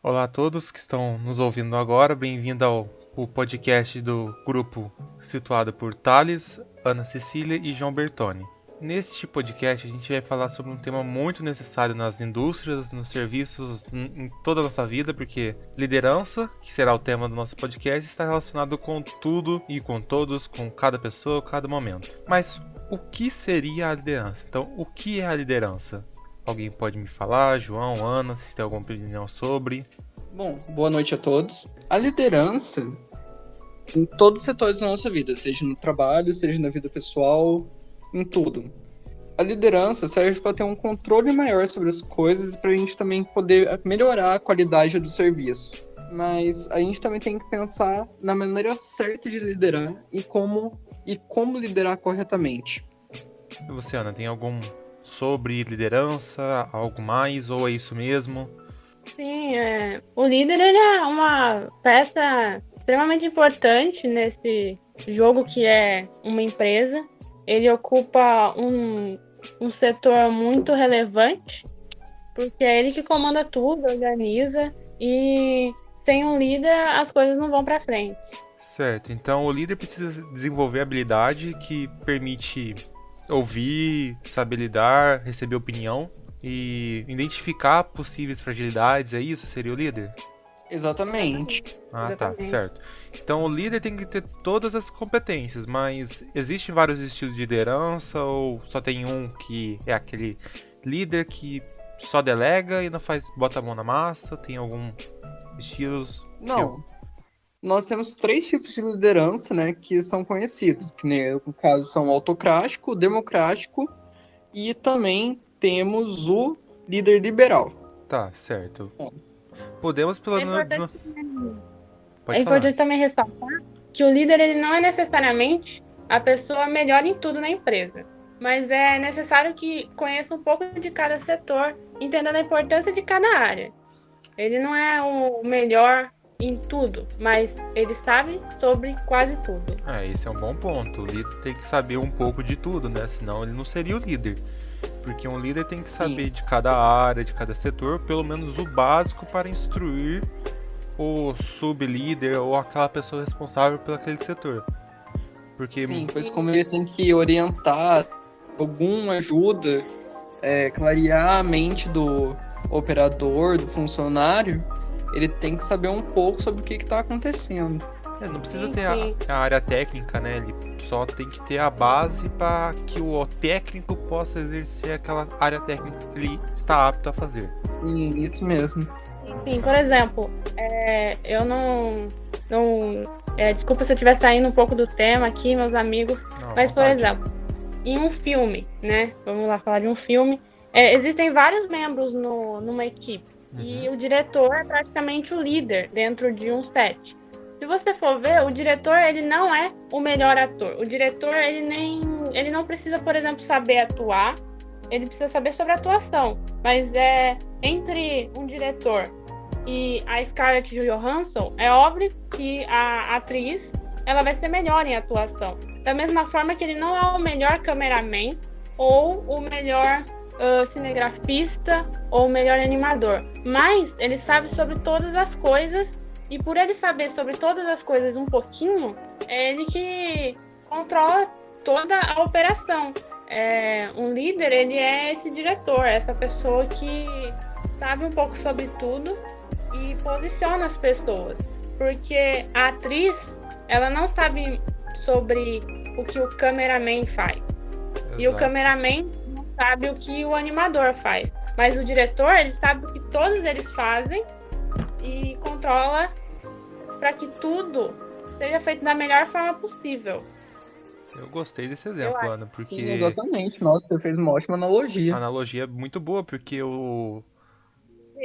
Olá a todos que estão nos ouvindo agora, bem-vindo ao podcast do grupo situado por Thales, Ana Cecília e João Bertoni. Neste podcast a gente vai falar sobre um tema muito necessário nas indústrias, nos serviços, em toda a nossa vida, porque liderança, que será o tema do nosso podcast, está relacionado com tudo e com todos, com cada pessoa, cada momento. Mas o que seria a liderança? Então, o que é a liderança? Alguém pode me falar, João, Ana, se tem alguma opinião sobre? Bom, boa noite a todos. A liderança em todos os setores da nossa vida, seja no trabalho, seja na vida pessoal, em tudo. A liderança serve para ter um controle maior sobre as coisas e para a gente também poder melhorar a qualidade do serviço. Mas a gente também tem que pensar na maneira certa de liderar e como liderar corretamente. E você, Ana, tem algum sobre liderança, algo mais, ou é isso mesmo? Sim, o líder ele é uma peça extremamente importante nesse jogo que é uma empresa. Ele ocupa um setor muito relevante, porque é ele que comanda tudo, organiza, e sem um líder as coisas não vão para frente. Certo, então o líder precisa desenvolver habilidade que permite ouvir, saber lidar, receber opinião e identificar possíveis fragilidades, é isso? Seria o líder? Exatamente. Ah, tá, Exatamente. certo. Então o líder tem que ter todas as competências, mas existem vários estilos de liderança ou só tem um que é aquele líder que só delega e não faz, bota a mão na massa? Tem algum estilos que eu... Não. Nós temos três tipos de liderança, né, que são conhecidos, que no caso são o autocrático, o democrático e também temos o líder liberal. Tá, certo. Podemos pelo É menos... importante, Pode falar. também ressaltar que o líder ele não é necessariamente a pessoa melhor em tudo na empresa, mas é necessário que conheça um pouco de cada setor, entendendo a importância de cada área. Ele não é o melhor em tudo, mas ele sabe sobre quase tudo. Esse é um bom ponto. O líder tem que saber um pouco de tudo, né? Senão ele não seria o líder. Porque um líder tem que Sim, saber de cada área, de cada setor, pelo menos o básico para instruir o sublíder ou aquela pessoa responsável por aquele setor. Porque sim, pois como ele tem que orientar, alguma ajuda, clarear a mente do operador, do funcionário, ele tem que saber um pouco sobre o que está acontecendo. não precisa Sim, ter sim. a área técnica, né? Ele só tem que ter a base para que o técnico possa exercer aquela área técnica que ele está apto a fazer. Sim, isso mesmo. Sim, por exemplo, eu desculpa se eu estiver saindo um pouco do tema aqui, meus amigos, Não, à mas, por vontade. exemplo, em um filme, né? Vamos lá falar de um filme. Existem vários membros numa equipe. E o diretor é praticamente o líder dentro de um set. Se você for ver, o diretor ele não é o melhor ator. O diretor ele não precisa, por exemplo, saber atuar. Ele precisa saber sobre atuação. Mas entre um diretor e a Scarlett Johansson, é óbvio que a atriz ela vai ser melhor em atuação. Da mesma forma que ele não é o melhor cameraman ou o melhor cinegrafista ou o melhor animador, mas ele sabe sobre todas as coisas e por ele saber sobre todas as coisas um pouquinho, é ele que controla toda a operação. Um líder, ele é esse diretor, essa pessoa que sabe um pouco sobre tudo e posiciona as pessoas, porque a atriz, ela não sabe sobre o que o cameraman faz. E o Exato. cameraman não sabe o que o animador faz. Mas o diretor, ele sabe o que todos eles fazem e controla para que tudo seja feito da melhor forma possível. Eu gostei desse Eu exemplo, acho. Ana, Sim, porque exatamente. Nossa, você fez uma ótima a analogia. analogia é muito boa, porque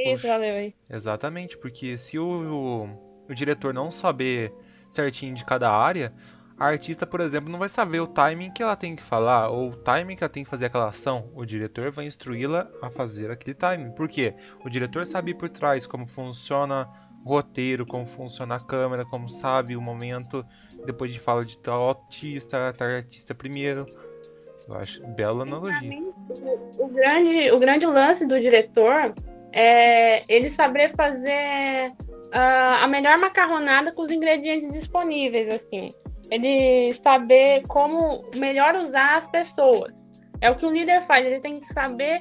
Isso, valeu aí. exatamente, porque se o diretor não saber certinho de cada área, a artista, por exemplo, não vai saber o timing que ela tem que falar, ou o timing que ela tem que fazer aquela ação. O diretor vai instruí-la a fazer aquele timing. Por quê? O diretor sabe por trás como funciona o roteiro, como funciona a câmera, como sabe o momento depois de fala de tal artista primeiro. Eu acho bela E para analogia. mim, o grande lance do diretor ele saber fazer a melhor macarronada com os ingredientes disponíveis, assim. Ele saber como melhor usar as pessoas. É o que o líder faz, ele tem que saber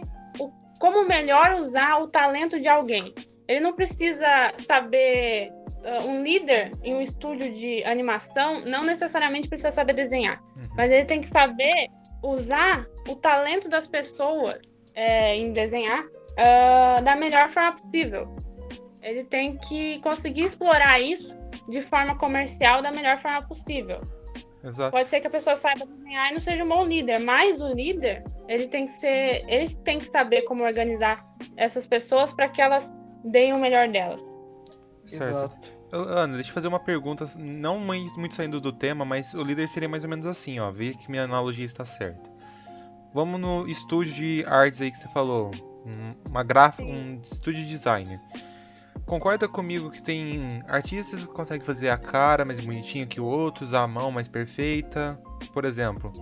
como melhor usar o talento de alguém. Ele não precisa saber... um líder em um estúdio de animação não necessariamente precisa saber desenhar, mas ele tem que saber usar o talento das pessoas em desenhar da melhor forma possível. Ele tem que conseguir explorar isso de forma comercial da melhor forma possível. Exato. Pode ser que a pessoa saiba desenhar e não seja um bom líder, mas o líder, ele tem que saber como organizar essas pessoas para que elas deem o melhor delas. Certo. Exato. Ana, deixa eu fazer uma pergunta, não muito saindo do tema, mas o líder seria mais ou menos assim, ó, ver que minha analogia está certa. Vamos no estúdio de artes aí que você falou, um estúdio de designer. Concorda comigo que tem artistas que conseguem fazer a cara mais bonitinha que outros, a mão mais perfeita? Por exemplo,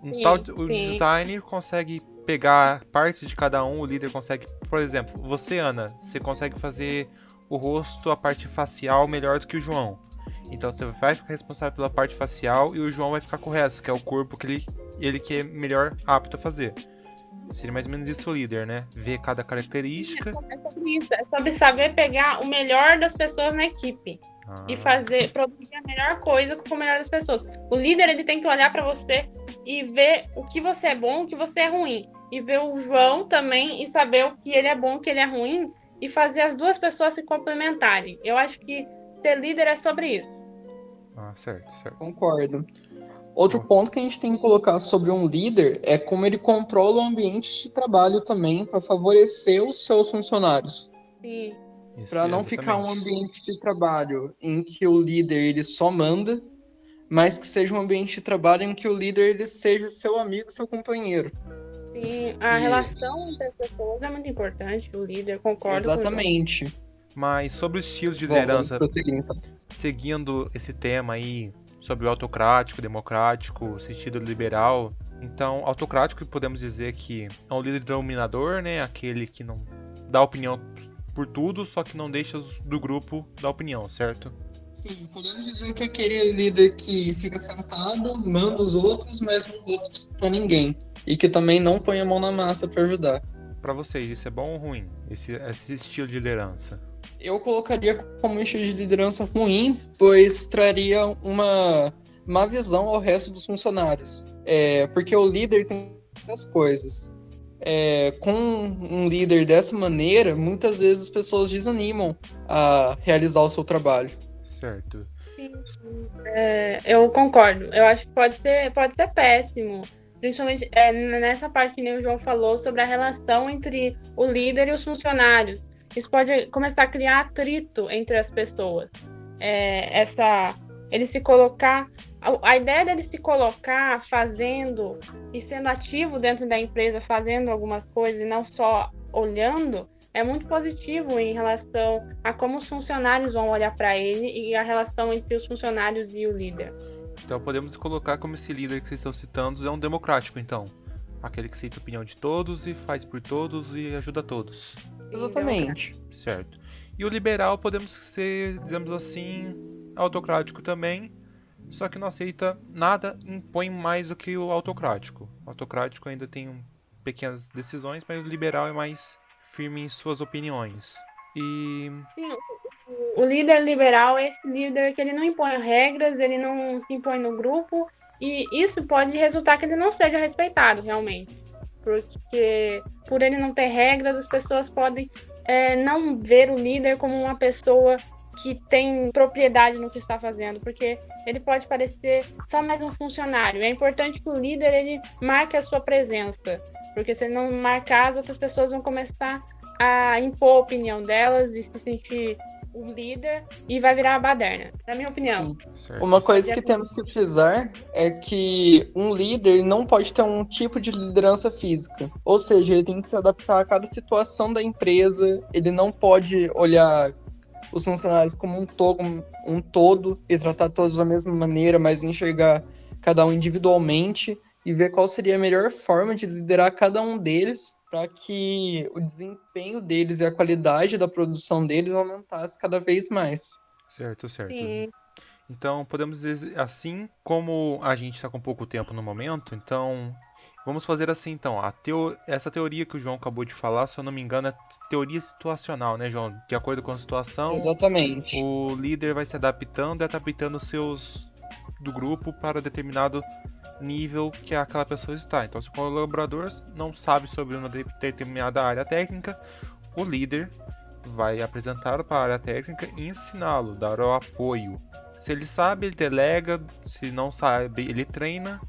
o designer consegue pegar partes de cada um, o líder consegue... Por exemplo, você, Ana, você consegue fazer o rosto, a parte facial melhor do que o João. Então você vai ficar responsável pela parte facial e o João vai ficar com o resto, que é o corpo que ele que é melhor apto a fazer. Seria mais ou menos isso o líder, né? Ver cada característica. É sobre isso, é sobre saber pegar o melhor das pessoas na equipe e produzir a melhor coisa com o melhor das pessoas. O líder, ele tem que olhar para você e ver o que você é bom, o que você é ruim. E ver o João também e saber o que ele é bom, o que ele é ruim e fazer as duas pessoas se complementarem. Eu acho que ser líder é sobre isso. Certo. Concordo. Outro ponto que a gente tem que colocar sobre um líder é como ele controla o ambiente de trabalho também para favorecer os seus funcionários. Sim. Para não ficar um ambiente de trabalho em que o líder ele só manda, mas que seja um ambiente de trabalho em que o líder ele seja seu amigo, seu companheiro. Sim, a relação entre as pessoas é muito importante, o líder, concordo com isso. Exatamente. Mas sobre o estilo de liderança, então. seguindo esse tema aí, sobre o autocrático, democrático, sentido liberal. Então, autocrático podemos dizer que é um líder dominador, né? Aquele que não dá opinião por tudo, só que não deixa do grupo dar opinião, certo? Sim, podemos dizer que é aquele líder que fica sentado, manda os outros, mas não gosta de escutar ninguém. E que também não põe a mão na massa para ajudar. Para vocês, isso é bom ou ruim? Esse estilo de liderança? Eu colocaria como um estilo de liderança ruim, pois traria uma má visão ao resto dos funcionários. Porque o líder tem as coisas. Com um líder dessa maneira, muitas vezes as pessoas desanimam a realizar o seu trabalho. Certo. Sim. Eu concordo. Eu acho que pode ser péssimo. Principalmente nessa parte que o João falou sobre a relação entre o líder e os funcionários. Isso pode começar a criar atrito entre as pessoas. Ele se colocar... A ideia dele se colocar fazendo e sendo ativo dentro da empresa, fazendo algumas coisas e não só olhando, é muito positivo em relação a como os funcionários vão olhar para ele e a relação entre os funcionários e o líder. Então podemos colocar como esse líder que vocês estão citando é um democrático, então. Aquele que aceita a opinião de todos e faz por todos e ajuda todos. Exatamente. Certo. E o liberal podemos ser, dizemos assim, autocrático também, só que não aceita nada, impõe mais do que o autocrático. O autocrático ainda tem pequenas decisões, mas o liberal é mais firme em suas opiniões. Sim, o líder liberal é esse líder que ele não impõe regras, ele não se impõe no grupo, e isso pode resultar que ele não seja respeitado realmente. Porque por ele não ter regras, as pessoas podem não ver o líder como uma pessoa que tem propriedade no que está fazendo, porque ele pode parecer só mais um funcionário. É importante que o líder ele marque a sua presença, porque se ele não marcar, as outras pessoas vão começar a impor a opinião delas e se sentir um líder e vai virar a baderna, na minha opinião. Uma coisa que temos que frisar é que um líder não pode ter um tipo de liderança física. Ou seja, ele tem que se adaptar a cada situação da empresa, ele não pode olhar os funcionários como um todo e tratar todos da mesma maneira, mas enxergar cada um individualmente. e ver qual seria a melhor forma de liderar cada um deles para que o desempenho deles e a qualidade da produção deles aumentasse cada vez mais. Certo, certo. Sim. Então, podemos dizer assim, como a gente está com pouco tempo no momento, então vamos fazer assim então. Essa teoria que o João acabou de falar, se eu não me engano, é teoria situacional, né, João? De acordo com a situação, Exatamente. o líder vai se adaptando e adaptando os seus do grupo para determinado nível que aquela pessoa está. Então, se o colaborador não sabe sobre uma determinada área técnica, o líder vai apresentar para a área técnica e ensiná-lo, dar o apoio. Se ele sabe, ele delega, se não sabe, ele treina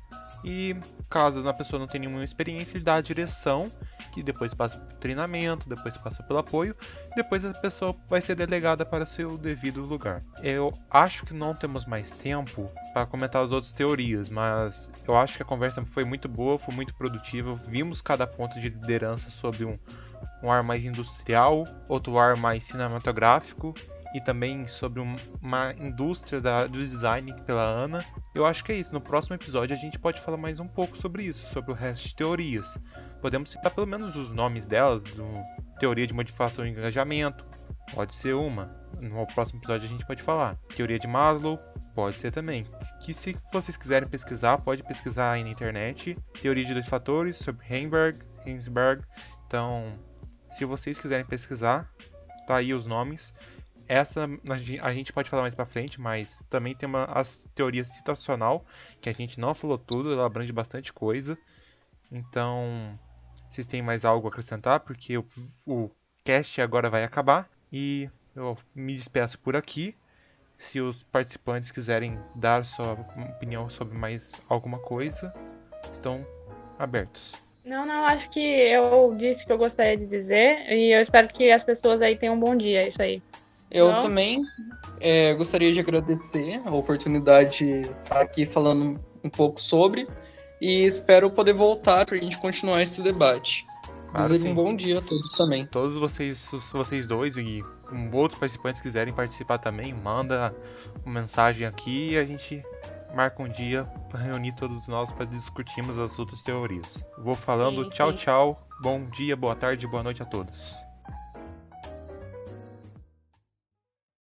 e caso a pessoa não tenha nenhuma experiência, ele dá a direção, que depois passa pelo treinamento, depois passa pelo apoio, depois a pessoa vai ser delegada para o seu devido lugar. Eu acho que não temos mais tempo para comentar as outras teorias, mas eu acho que a conversa foi muito boa, foi muito produtiva, vimos cada ponto de liderança sob um ar mais industrial, outro ar mais cinematográfico e também sobre uma indústria do design pela Ana. Eu acho que é isso. No próximo episódio a gente pode falar mais um pouco sobre isso, sobre o resto de teorias. Podemos citar pelo menos os nomes delas, teoria de modificação e engajamento, pode ser uma. No próximo episódio a gente pode falar. Teoria de Maslow, pode ser também. Que se vocês quiserem pesquisar, pode pesquisar aí na internet. Teoria de 2 fatores, sobre Heisenberg. Então, se vocês quiserem pesquisar, tá aí os nomes. Essa a gente pode falar mais pra frente, mas também tem a teoria situacional, que a gente não falou tudo, ela abrange bastante coisa. Então, vocês têm mais algo a acrescentar? Porque o cast agora vai acabar e eu me despeço por aqui. Se os participantes quiserem dar sua opinião sobre mais alguma coisa, estão abertos. Não, acho que eu disse o que eu gostaria de dizer e eu espero que as pessoas aí tenham um bom dia, é isso aí. Eu Não? também gostaria de agradecer a oportunidade de estar aqui falando um pouco sobre e espero poder voltar para a gente continuar esse debate. Claro, Desejo sim. um bom dia a todos também. Todos vocês dois e outros participantes quiserem participar também, manda uma mensagem aqui e a gente marca um dia para reunir todos nós para discutirmos as outras teorias. Vou falando Sim, tchau, sim. tchau, bom dia, boa tarde, boa noite a todos.